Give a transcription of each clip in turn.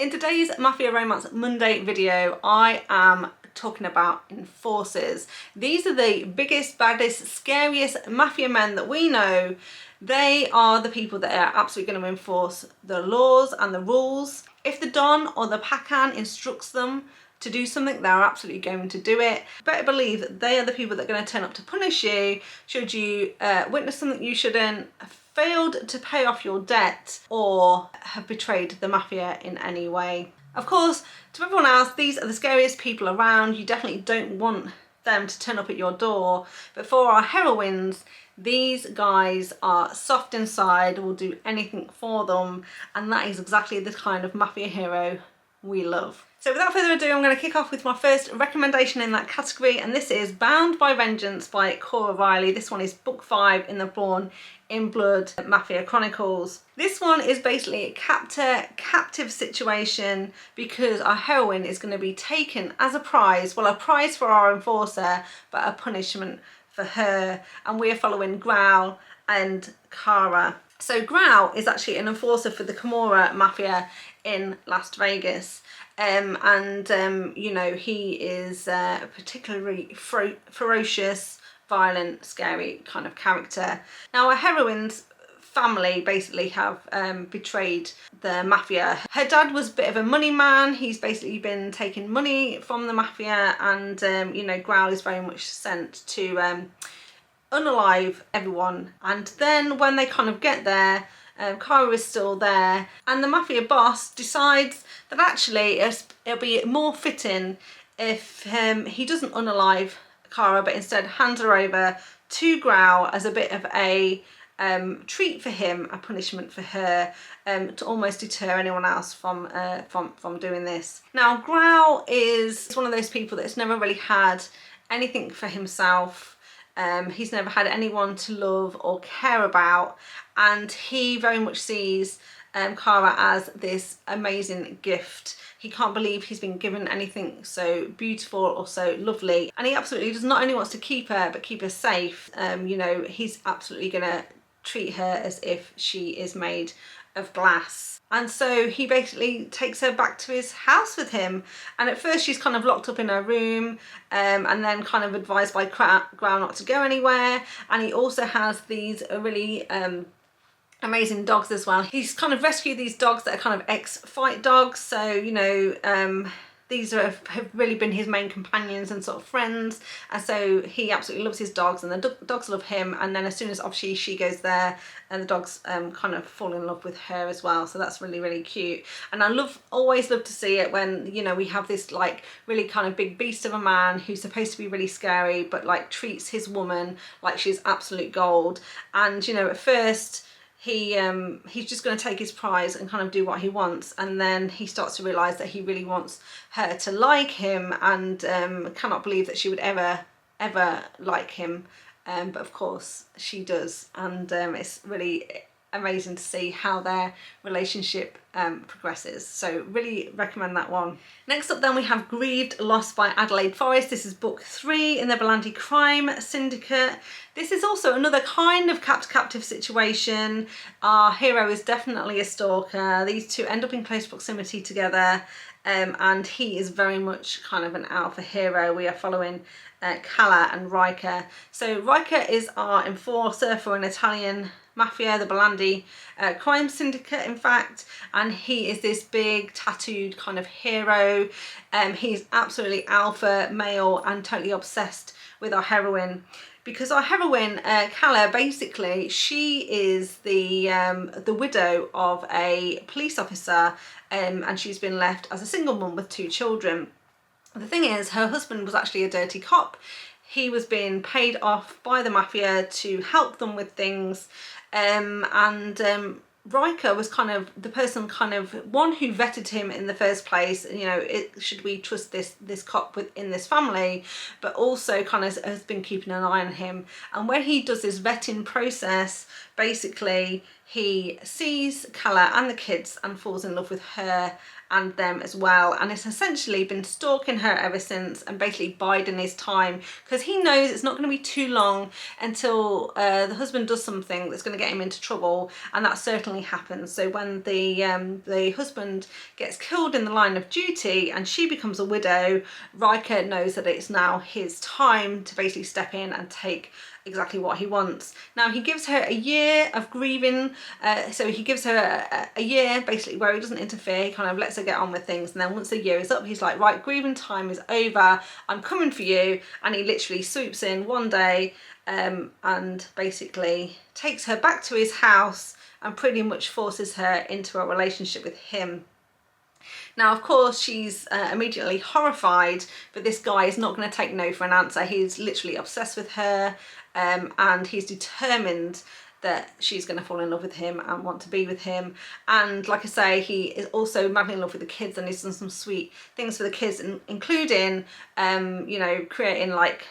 In today's Mafia Romance Monday video, I am talking about enforcers. These are the biggest, baddest, scariest mafia men that we know. They are the people that are absolutely going to enforce the laws and the rules. If the Don or the Pacan instructs them to do something, they're absolutely going to do it. Better believe that they are the people that are going to turn up to punish you should you witness something you shouldn't, failed to pay off your debt, or have betrayed the mafia in any way. Of course, to everyone else, these are the scariest people around. You definitely don't want them to turn up at your door. But for our heroines, these guys are soft inside, will do anything for them, and that is exactly the kind of mafia hero we love. So without further ado, I'm going to kick off with my first recommendation in that category, and this is Bound by Vengeance by Cora Reilly. This one is book 5 in the Born in Blood Mafia Chronicles. This one is basically a captive situation because our heroine is going to be taken as a prize, well, a prize for our enforcer, but a punishment for her, and we're following Growl and Cora. So Growl is actually an enforcer for the Cora Mafia in Las Vegas. You know, he is a particularly ferocious, violent, scary kind of character. Now, our heroine's family basically have betrayed the mafia. Her dad was a bit of a money man. He's basically been taking money from the mafia, and you know, Growl is very much sent to unalive everyone. And then when they kind of get there, Cora is still there, and the mafia boss decides that actually it'll be more fitting if he doesn't unalive Cora, but instead hands her over to Growl as a bit of a treat for him, a punishment for her, to almost deter anyone else from doing this. Now, Growl is one of those people that's never really had anything for himself. He's never had anyone to love or care about, and he very much sees Cora as this amazing gift. He can't believe he's been given anything so beautiful or so lovely, and he absolutely does not only wants to keep her, but keep her safe. You know, he's absolutely gonna treat her as if she is made of glass. And so he basically takes her back to his house with him, and at first she's kind of locked up in her room, and then kind of advised by Growl not to go anywhere. And he also has these really amazing dogs as well. He's kind of rescued these dogs that are kind of ex-fight dogs, so you know, these have really been his main companions and sort of friends, and so he absolutely loves his dogs, and the dogs love him. And then as soon as obviously she goes there, and the dogs kind of fall in love with her as well, so that's really, really cute. And I always love to see it when, you know, we have this like really kind of big beast of a man who's supposed to be really scary, but like treats his woman like she's absolute gold. And you know, at first he's just going to take his prize and kind of do what he wants, and then he starts to realise that he really wants her to like him, and cannot believe that she would ever like him, but of course she does. And it's really amazing to see how their relationship progresses, so really recommend that one. Next up then we have Grieved, Lost by Adelaide Forest. This is book 3 in the Volante Crime Syndicate. This is also another kind of captive situation. Our hero is definitely a stalker. These two end up in close proximity together, and he is very much kind of an alpha hero. We are following Calla and Riker. So Riker is our enforcer for an Italian mafia, the Volante Crime Syndicate in fact, and he is this big tattooed kind of hero. He's absolutely alpha male and totally obsessed with our heroine, because our heroine Calla, basically she is the widow of a police officer, and she's been left as a single mum with 2 children. The thing is, her husband was actually a dirty cop. He was being paid off by the mafia to help them with things, and Riker was kind of the person, kind of one who vetted him in the first place. You know, should we trust this cop within this family, but also kind of has been keeping an eye on him. And when he does this vetting process, basically he sees Calla and the kids and falls in love with her and them as well, and it's essentially been stalking her ever since and basically biding his time because he knows it's not going to be too long until the husband does something that's going to get him into trouble, and that certainly happens. So when the husband gets killed in the line of duty and she becomes a widow, Riker knows that it's now his time to basically step in and take exactly what he wants. Now he gives her a year of grieving, so he gives her a year basically where he doesn't interfere, he kind of lets her get on with things, and then once the year is up he's like, right, grieving time is over, I'm coming for you, and he literally swoops in one day and basically takes her back to his house and pretty much forces her into a relationship with him. Now, of course, she's immediately horrified, but this guy is not going to take no for an answer. He's literally obsessed with her, and he's determined that she's going to fall in love with him and want to be with him. And like I say, he is also madly in love with the kids, and he's done some sweet things for the kids, including, you know, creating like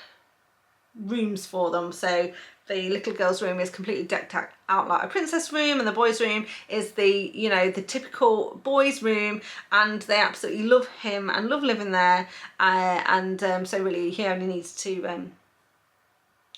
rooms for them. So the little girl's room is completely decked out like a princess room, and the boys' room is the, you know, the typical boys' room, and they absolutely love him and love living there, so really he only needs to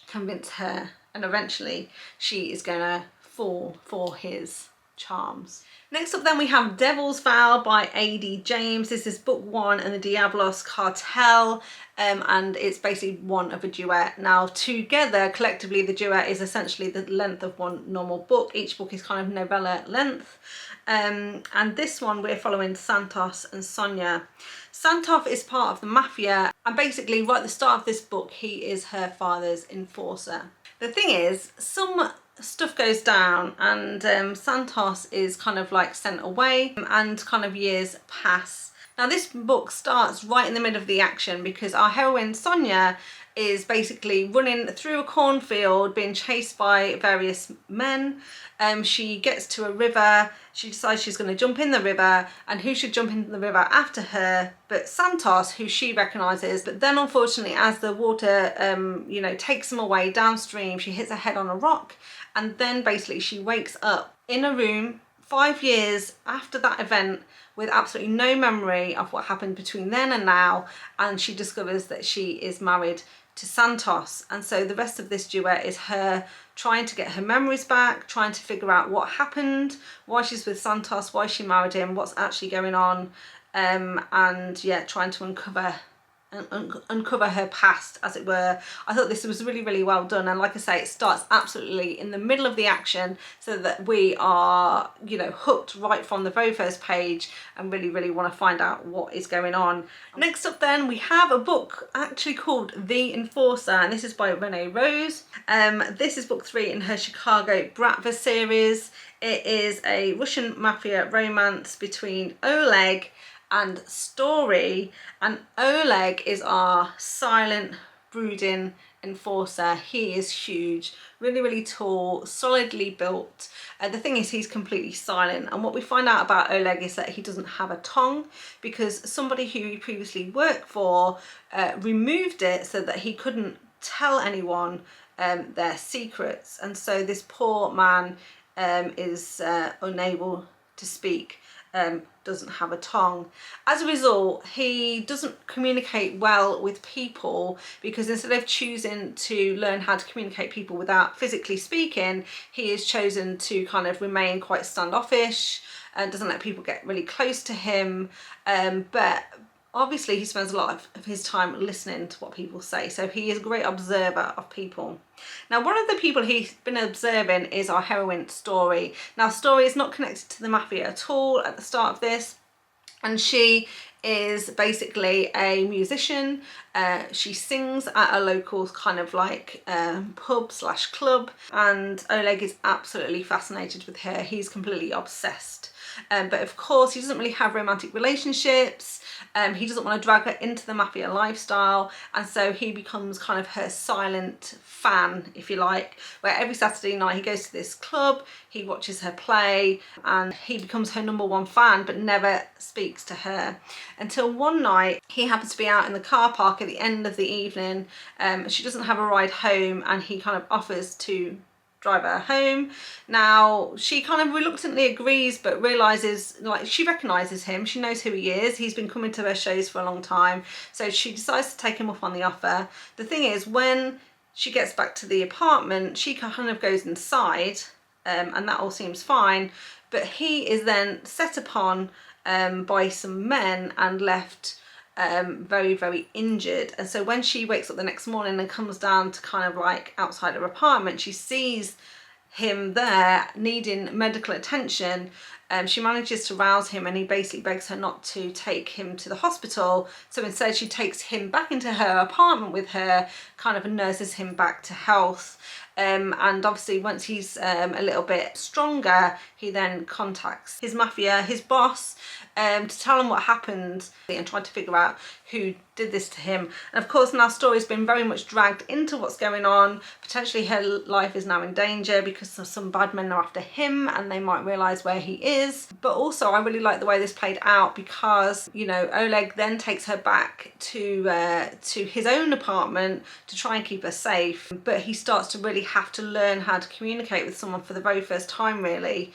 convince her, and eventually she is gonna fall for his charms. Next up then we have Devil's Vow by Aidee James. This is book 1 in the Diablos Cartel, and it's basically one of a duet. Now together, collectively, the duet is essentially the length of one normal book. Each book is kind of novella length, and this one we're following Santos and Sonia. Santos is part of the Mafia, and basically right at the start of this book he is her father's enforcer. The thing is, some stuff goes down, and Santos is kind of like sent away, and kind of years pass. Now this book starts right in the middle of the action because our heroine Sonia is basically running through a cornfield being chased by various men. She gets to a river, she decides she's going to jump in the river, and who should jump in the river after her but Santos, who she recognises. But then unfortunately, as the water you know, takes them away downstream, she hits her head on a rock, and then basically she wakes up in a room 5 years after that event with absolutely no memory of what happened between then and now, and she discovers that she is married to Santos. And so the rest of this duet is her trying to get her memories back, trying to figure out what happened, why she's with Santos, why she married him, what's actually going on, and yeah, trying to uncover her past, as it were. I thought this was really, really well done, and like I say, it starts absolutely in the middle of the action so that we are, you know, hooked right from the very first page and really, really want to find out what is going on. Next up then we have a book actually called The Enforcer, and this is by Renee Rose. This is book 3 in her Chicago Bratva series. It is a Russian mafia romance between Oleg and Story, and Oleg is our silent, brooding enforcer. He is huge, really, really tall, solidly built. The thing is, he's completely silent, and what we find out about Oleg is that he doesn't have a tongue because somebody who he previously worked for removed it so that he couldn't tell anyone their secrets, and so this poor man is unable to speak. Doesn't have a tongue. As a result, he doesn't communicate well with people because instead of choosing to learn how to communicate people without physically speaking, he has chosen to kind of remain quite standoffish and doesn't let people get really close to him. But obviously he spends a lot of his time listening to what people say, so he is a great observer of people. Now, one of the people he's been observing is our heroine Story. Now, Story is not connected to the Mafia at all at the start of this, and she is basically a musician. She sings at a local kind of like pub slash club, and Oleg is absolutely fascinated with her. He's completely obsessed. But of course he doesn't really have romantic relationships. He doesn't want to drag her into the mafia lifestyle, and so he becomes kind of her silent fan, if you like, where every Saturday night he goes to this club, he watches her play, and he becomes her #1 fan but never speaks to her until one night he happens to be out in the car park at the end of the evening. She doesn't have a ride home, and he kind of offers to drive her home. Now she kind of reluctantly agrees, but realizes, like, she recognizes him, she knows who he is, he's been coming to her shows for a long time, so she decides to take him up on the offer. The thing is, when she gets back to the apartment, she kind of goes inside, and that all seems fine, but he is then set upon by some men and left very, very injured. And so when she wakes up the next morning and comes down to kind of like outside her apartment, she sees him there needing medical attention. She manages to rouse him, and he basically begs her not to take him to the hospital. So instead she takes him back into her apartment with her, kind of nurses him back to health. And obviously once he's a little bit stronger, he then contacts his mafia, his boss, to tell him what happened and try to figure out who did this to him. And of course now story's been very much dragged into what's going on. Potentially her life is now in danger because some bad men are after him and they might realise where he is. But also I really like the way this played out, because, you know, Oleg then takes her back to his own apartment to try and keep her safe, but he starts to really have to learn how to communicate with someone for the very first time, really,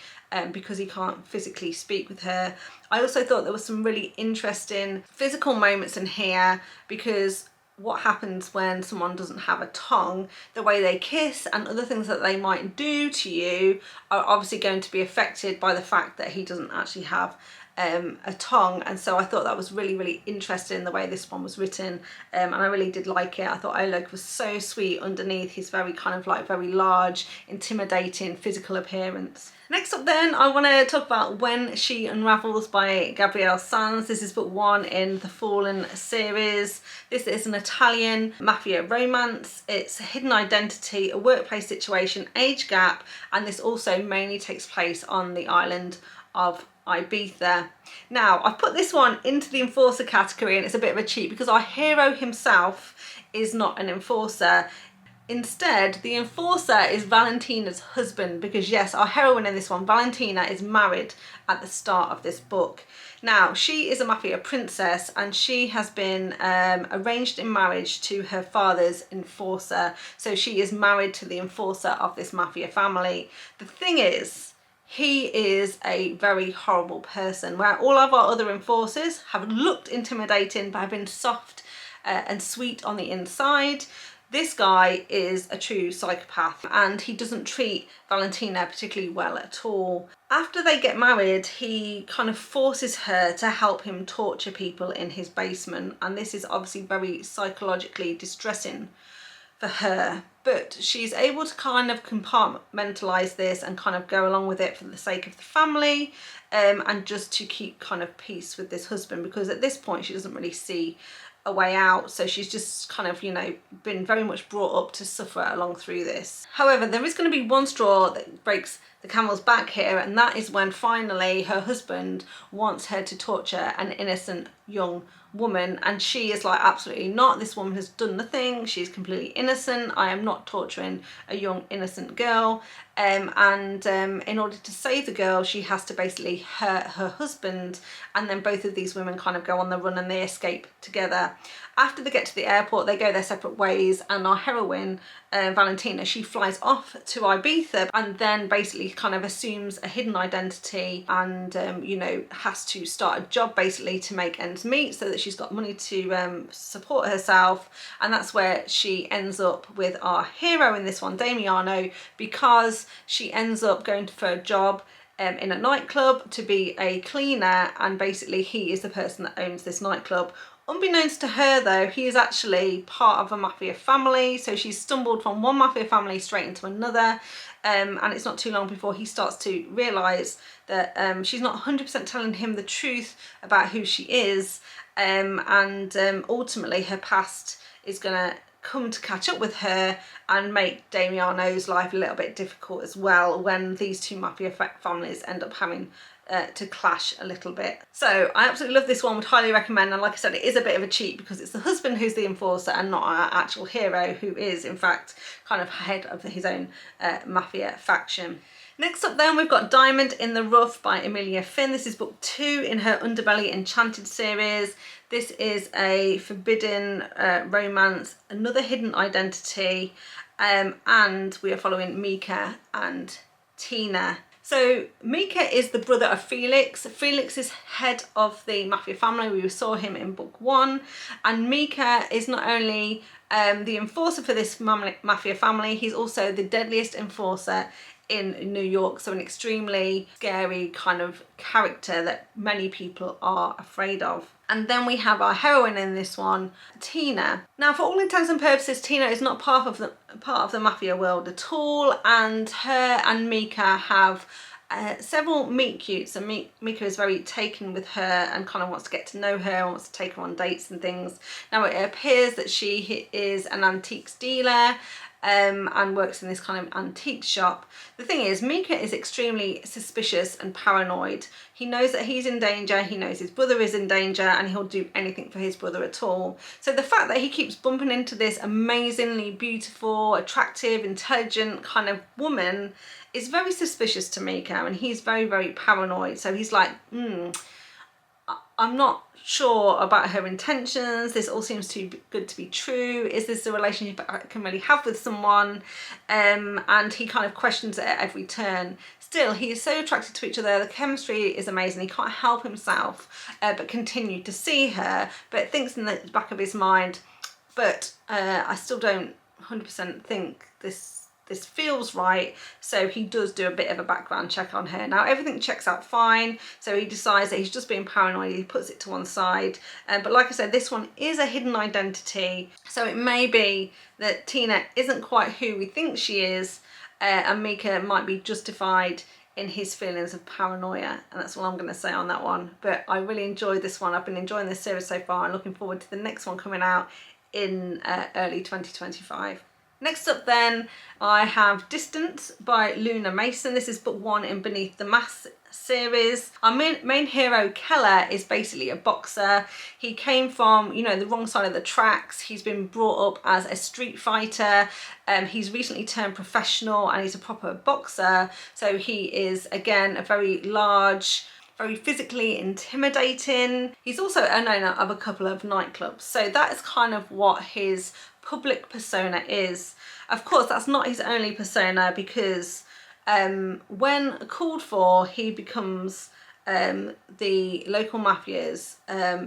because he can't physically speak with her. I also thought there was some really interesting physical moments in here, because what happens when someone doesn't have a tongue, the way they kiss and other things that they might do to you are obviously going to be affected by the fact that he doesn't actually have a tongue. And so I thought that was really, really interesting, the way this one was written, and I really did like it. I thought Oleg was so sweet underneath his very kind of like very large, intimidating physical appearance. Next up then, I want to talk about When She Unravels by Gabrielle Sons. This is book 1 in the Fallen series. This is an Italian mafia romance. It's a hidden identity, a workplace situation, age gap, and this also mainly takes place on the island of Ibiza. Now, I've put this one into the enforcer category, and it's a bit of a cheat because our hero himself is not an enforcer. Instead, the enforcer is Valentina's husband, because yes, our heroine in this one, Valentina, is married at the start of this book. Now, she is a mafia princess, and she has been arranged in marriage to her father's enforcer. So she is married to the enforcer of this mafia family. The thing is, he is a very horrible person, where all of our other enforcers have looked intimidating but have been soft and sweet on the inside. This guy is a true psychopath, and he doesn't treat Valentina particularly well at all. After they get married, he kind of forces her to help him torture people in his basement, and this is obviously very psychologically distressing for her. But she's able to kind of compartmentalize this and kind of go along with it for the sake of the family, and just to keep kind of peace with this husband, because at this point she doesn't really see a way out. So she's just kind of, you know, been very much brought up to suffer along through this. However, there is going to be one straw that breaks the camel's back here, and that is when finally her husband wants her to torture an innocent young woman, and she is like, absolutely not, this woman has done nothing, she's completely innocent, I am not torturing a young innocent girl. In order to save the girl, she has to basically hurt her husband, and then both of these women kind of go on the run and they escape together. After they get to the airport, they go their separate ways, and our heroine, Valentina, she flies off to Ibiza and then basically kind of assumes a hidden identity and, you know, has to start a job basically to make ends meet so that she's got money to support herself. And that's where she ends up with our hero in this one, Damiano, because she ends up going for a job in a nightclub to be a cleaner, and basically he is the person that owns this nightclub. Unbeknownst to her though, he is actually part of a mafia family, so she's stumbled from one mafia family straight into another, and it's not too long before he starts to realise that she's not 100% telling him the truth about who she is, and ultimately her past is going to come to catch up with her and make Damiano's life a little bit difficult as well, when these two mafia families end up having to clash a little bit. So I absolutely love this one, would highly recommend, and like I said, it is a bit of a cheat because it's the husband who's the enforcer and not our actual hero, who is in fact kind of head of his own mafia faction. Next up then, we've got Diamond in the Rough by Amelia Finn. This is book 2 in her Underbelly Enchanted series. This is a forbidden romance, another hidden identity. and we are following Mika and Tina. So Mika is the brother of Felix. Felix is head of the Mafia family. We saw him in book 1, and Mika is not only the enforcer for this Mafia family, he's also the deadliest enforcer in New York, so an extremely scary kind of character that many people are afraid of. And then we have our heroine in this one, Tina. Now, for all intents and purposes, Tina is not part of the Mafia world at all, and her and Mika have several meet cutes, and Mika is very taken with her and kind of wants to get to know her and wants to take her on dates and things. Now, it appears that she is an antiques dealer and works in this kind of antique shop. The thing is, Mika is extremely suspicious and paranoid. He knows that he's in danger, he knows his brother is in danger, and he'll do anything for his brother at all. So the fact that he keeps bumping into this amazingly beautiful, attractive, intelligent kind of woman is very suspicious to Mika, and he's very, very paranoid. So he's like, I'm not sure about her intentions. This all seems too good to be true. Is this a relationship I can really have with someone? And he kind of questions it at every turn. Still, he is so attracted to each other. The chemistry is amazing. He can't help himself but continue to see her, but thinks in the back of his mind, but I still don't 100% think this feels right. So he does do a bit of a background check on her. Now, everything checks out fine, so he decides that he's just being paranoid. He puts it to one side, but like I said, this one is a hidden identity, so it may be that Tina isn't quite who we think she is, and Mika might be justified in his feelings of paranoia, and that's all I'm going to say on that one. But I really enjoyed this one. I've been enjoying this series so far and looking forward to the next one coming out in early 2025. Next up then, I have Distance by Luna Mason. This is book 1 in Beneath the Mask series. Our main hero, Keller, is basically a boxer. He came from, you know, the wrong side of the tracks. He's been brought up as a street fighter. He's recently turned professional and he's a proper boxer. So he is, again, a very large, very physically intimidating. He's also an owner of a couple of nightclubs. So that is kind of what his public persona is. Of course, that's not his only persona, because when called for, he becomes the local mafia's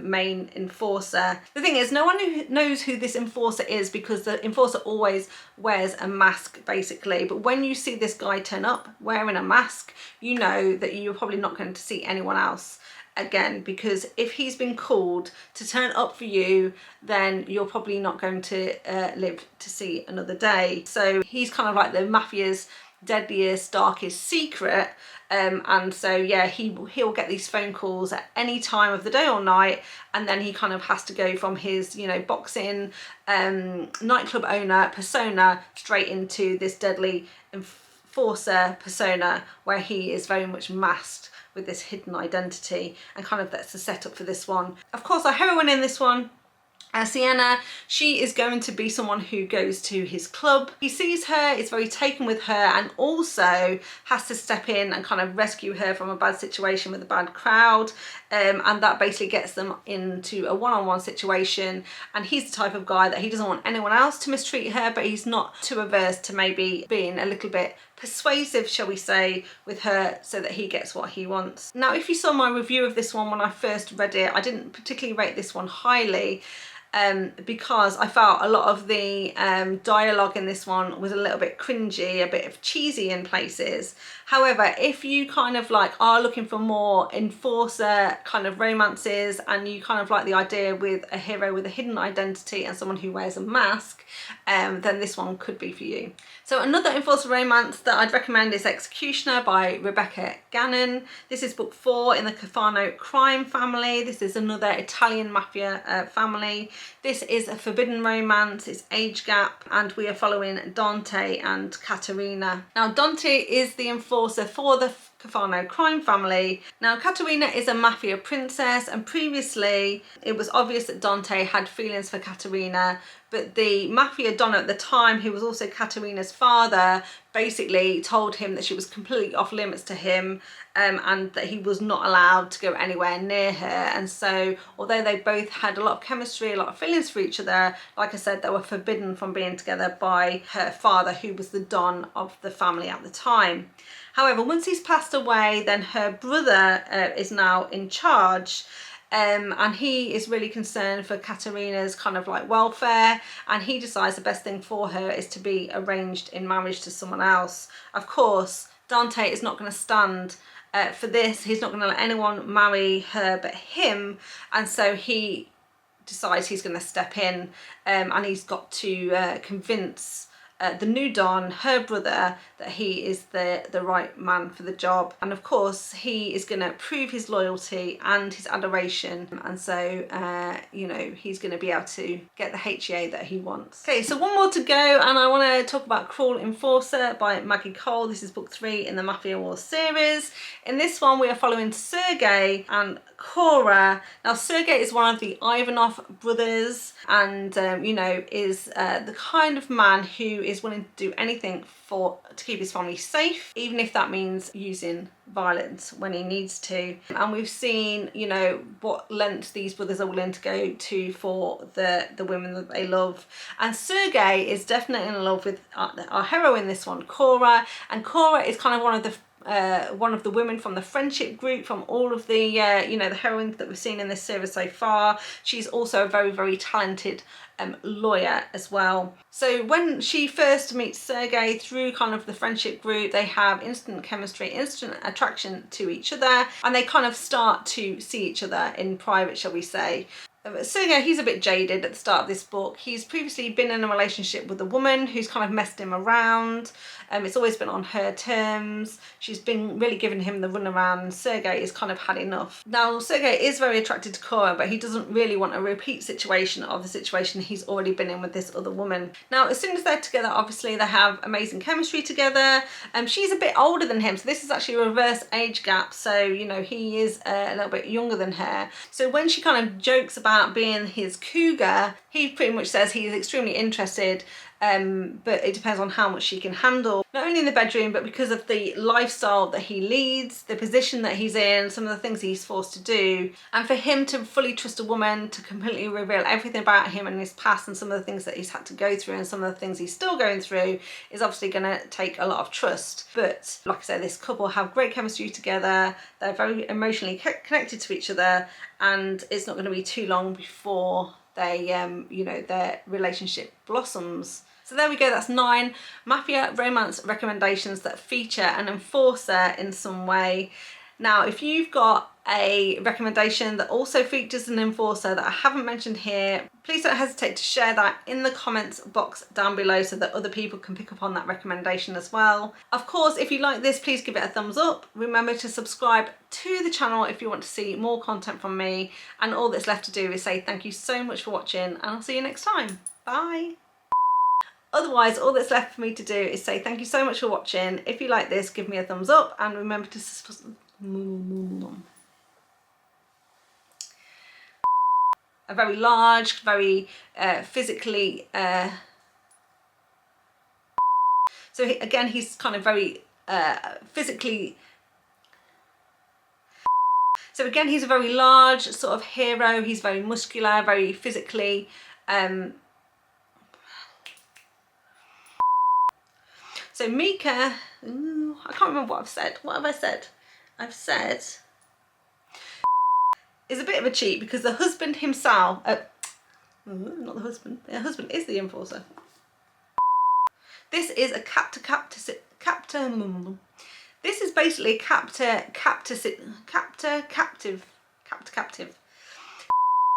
main enforcer. The thing is, no one knows who this enforcer is, because the enforcer always wears a mask, basically. But when you see this guy turn up wearing a mask, you know that you're probably not going to see anyone else again, because if he's been called to turn up for you, then you're probably not going to live to see another day. So he's kind of like the mafia's deadliest, darkest secret, and so yeah, he'll get these phone calls at any time of the day or night, and then he kind of has to go from his, you know, boxing nightclub owner persona straight into this deadly enforcer persona, where he is very much masked with this hidden identity, and kind of that's the setup for this one. Of course, our heroine in this one, Sienna, she is going to be someone who goes to his club. He sees her, is very taken with her, and also has to step in and kind of rescue her from a bad situation with a bad crowd, and that basically gets them into a one-on-one situation. And he's the type of guy that he doesn't want anyone else to mistreat her, but he's not too averse to maybe being a little bit persuasive, shall we say, with her, so that he gets what he wants. Now, if you saw my review of this one when I first read it, I didn't particularly rate this one highly, because I felt a lot of the dialogue in this one was a little bit cringy, a bit of cheesy in places. However, if you kind of like are looking for more enforcer kind of romances, and you kind of like the idea with a hero with a hidden identity and someone who wears a mask, then this one could be for you. So another enforcer romance that I'd recommend is Executioner by Rebecca Gannon. This is book 4 in the Cafano crime family. This is another Italian mafia family. This is a forbidden romance, it's age gap, and we are following Dante and Caterina. Now, Dante is the enforcer for the Cafano crime family. Now, Caterina is a mafia princess, and previously it was obvious that Dante had feelings for Caterina, but the Mafia Don at the time, who was also Katerina's father, basically told him that she was completely off limits to him, and that he was not allowed to go anywhere near her. And so although they both had a lot of chemistry, a lot of feelings for each other, like I said, they were forbidden from being together by her father, who was the Don of the family at the time. However, once he's passed away, then her brother is now in charge. And he is really concerned for Katerina's kind of like welfare, and he decides the best thing for her is to be arranged in marriage to someone else. Of course, Dante is not going to stand for this. He's not going to let anyone marry her but him, and so he decides he's going to step in, and he's got to convince the new Don, her brother, that he is the right man for the job. And of course he is going to prove his loyalty and his adoration, and so you know, he's going to be able to get the HEA that he wants. Okay, so one more to go, and I want to talk about Cruel Enforcer by Maggie Cole. This is book 3 in the Mafia Wars series. In this one we are following Sergei and Cora. Now Sergei is one of the Ivanov brothers, and you know, is the kind of man who is willing to do anything to keep his family safe, even if that means using violence when he needs to. And we've seen, you know, what lengths these brothers are willing to go to for the women that they love. And Sergei is definitely in love with our hero in this one, Cora. And Cora is kind of one of the women from the friendship group from all of the you know, the heroines that we've seen in this series so far. She's also a very, very talented lawyer as well. So when she first meets Sergei through kind of the friendship group, they have instant chemistry, instant attraction to each other, and they kind of start to see each other in private, shall we say. Sergei, he's a bit jaded at the start of this book. He's previously been in a relationship with a woman who's kind of messed him around. It's always been on her terms. She's been really giving him the runaround. Sergei has kind of had enough. Now, Sergei is very attracted to Cora, but he doesn't really want a repeat situation of the situation he's already been in with this other woman. Now, as soon as they're together, obviously they have amazing chemistry together. She's a bit older than him, so this is actually a reverse age gap. So, you know, he is a little bit younger than her. So when she kind of jokes about being his cougar, he pretty much says he is extremely interested, but it depends on how much she can handle, not only in the bedroom but because of the lifestyle that he leads, the position that he's in, some of the things he's forced to do. And for him to fully trust a woman, to completely reveal everything about him and his past and some of the things that he's had to go through and some of the things he's still going through, is obviously going to take a lot of trust. But like I said, this couple have great chemistry together. They're very emotionally connected to each other, and it's not going to be too long before they you know, their relationship blossoms. So there we go, that's 9 Mafia romance recommendations that feature an enforcer in some way. Now, if you've got a recommendation that also features an enforcer that I haven't mentioned here, please don't hesitate to share that in the comments box down below so that other people can pick up on that recommendation as well. Of course, if you like this, please give it a thumbs up. Remember to subscribe to the channel if you want to see more content from me. And all that's left to do is say thank you so much for watching, and I'll see you next time. Bye. Otherwise, all that's left for me to do is say thank you so much for watching. If you like this, give me a thumbs up, and remember to a very large, very physically so again, he's kind of very physically, so again, he's a very large sort of hero. He's very muscular, very physically so Mika, I can't remember what I've said. What have I said? I've said is a bit of a cheat because the husband himself, not the husband is the enforcer. This is a this is basically captive.